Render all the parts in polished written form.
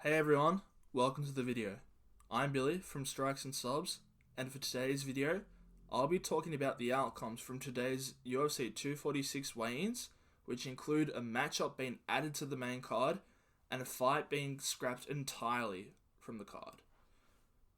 Hey everyone, welcome to the video. I'm Billy from Strikes and Subs, and for today's video, I'll be talking about the outcomes from today's UFC 246 weigh-ins, which include a matchup being added to the main card and a fight being scrapped entirely from the card.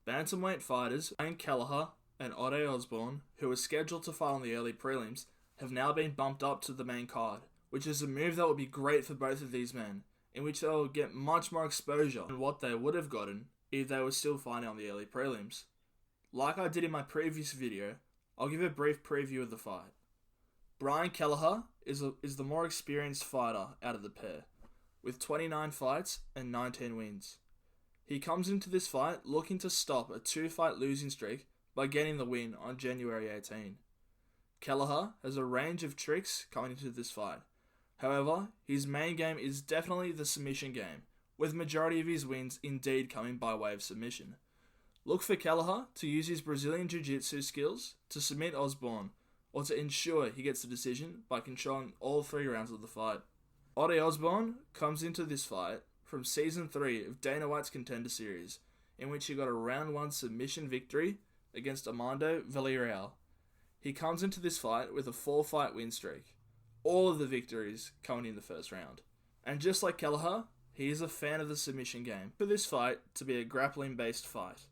Bantamweight fighters Brian Kelleher and Ode Osborne, who were scheduled to fight on the early prelims, have now been bumped up to the main card, which is a move that would be great for both of these men, in which they will get much more exposure than what they would have gotten if they were still fighting on the early prelims. Like I did in my previous video, I'll give a brief preview of the fight. Brian Kelleher is the more experienced fighter out of the pair, with 29 fights and 19 wins. He comes into this fight looking to stop a 2-fight losing streak by getting the win on January 18. Kelleher has a range of tricks coming into this fight. However, his main game is definitely the submission game, with majority of his wins indeed coming by way of submission. Look for Kelleher to use his Brazilian Jiu-Jitsu skills to submit Osborne, or to ensure he gets the decision by controlling all 3 rounds of the fight. Ode Osborne comes into this fight from Season 3 of Dana White's Contender Series, in which he got a Round 1 submission victory against Armando Villarreal. He comes into this fight with a 4-fight win streak, all of the victories coming in the first round. And just like Kelleher, he is a fan of the submission game, for this fight to be a grappling-based fight.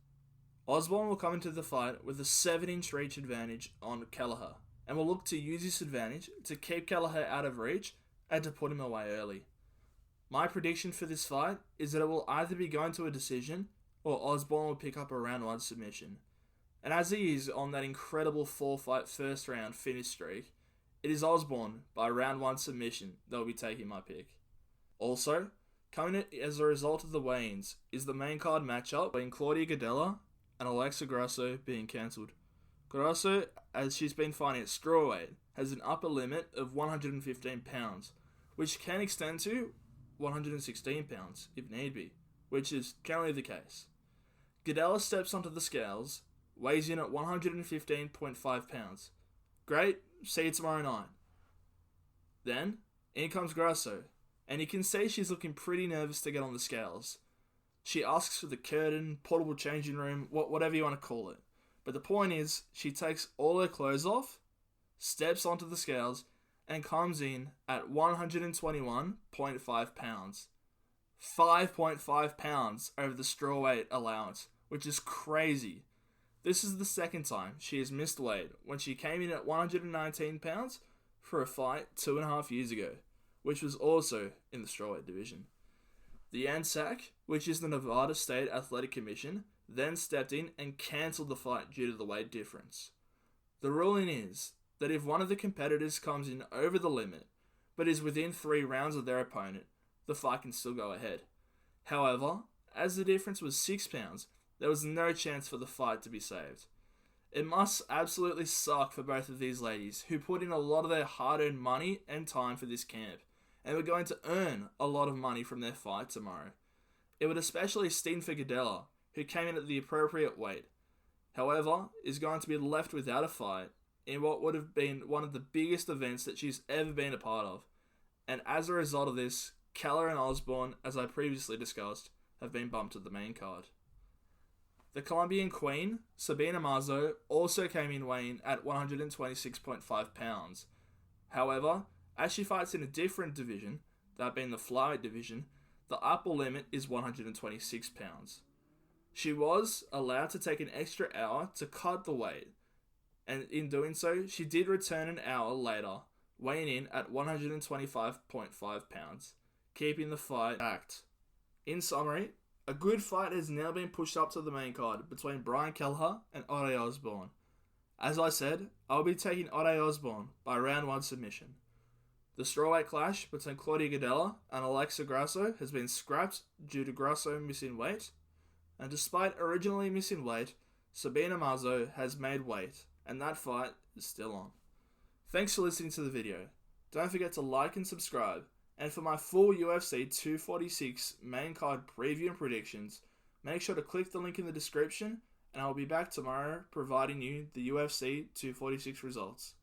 Osborne will come into the fight with a 7-inch reach advantage on Kelleher, and will look to use this advantage to keep Kelleher out of reach and to put him away early. My prediction for this fight is that it will either be going to a decision, or Osborne will pick up a round 1 submission. And as he is on that incredible 4-fight first round finish streak, it is Osborne by round 1 submission that will be taking my pick. Also, coming in as a result of the weigh-ins is the main card matchup between Claudia Gadelha and Alexa Grasso being cancelled. Grasso, as she's been fighting at strawweight, has an upper limit of 115 pounds, which can extend to 116 pounds if need be, which is currently the case. Gadelha steps onto the scales, weighs in at 115.5 pounds. Great, see you tomorrow night. Then, in comes Grasso, and you can see she's looking pretty nervous to get on the scales. She asks for the curtain, portable changing room, whatever you want to call it. But the point is, she takes all her clothes off, steps onto the scales, and comes in at 121.5 pounds. 5.5 pounds over the strawweight allowance, which is crazy. This is the second time she has missed weight, when she came in at 119 pounds for a fight 2.5 years ago, which was also in the strawweight division. The ANSAC, which is the Nevada State Athletic Commission, then stepped in and cancelled the fight due to the weight difference. The ruling is that if one of the competitors comes in over the limit, but is within 3 rounds of their opponent, the fight can still go ahead. However, as the difference was 6 pounds, there was no chance for the fight to be saved. It must absolutely suck for both of these ladies, who put in a lot of their hard-earned money and time for this camp, and were going to earn a lot of money from their fight tomorrow. It would especially sting for Gadelha, who came in at the appropriate weight. However, is going to be left without a fight in what would have been one of the biggest events that she's ever been a part of. And as a result of this, Kelleher and Osborne, as I previously discussed, have been bumped to the main card. The Colombian Queen, Sabina Mazo, also came in weighing at 126.5 pounds. However, as she fights in a different division, that being the flyweight division, the upper limit is 126 pounds. She was allowed to take an extra hour to cut the weight, and in doing so, she did return an hour later, weighing in at 125.5 pounds, keeping the fight packed. In summary, a good fight has now been pushed up to the main card between Brian Kelleher and Ode Osborne. As I said, I'll be taking Ode Osborne by round 1 submission. The strawweight clash between Claudia Gadelha and Alexa Grasso has been scrapped due to Grasso missing weight, and despite originally missing weight, Sabina Mazo has made weight, and that fight is still on. Thanks for listening to the video. Don't forget to like and subscribe. And for my full UFC 246 main card preview and predictions, make sure to click the link in the description, and I will be back tomorrow providing you the UFC 246 results.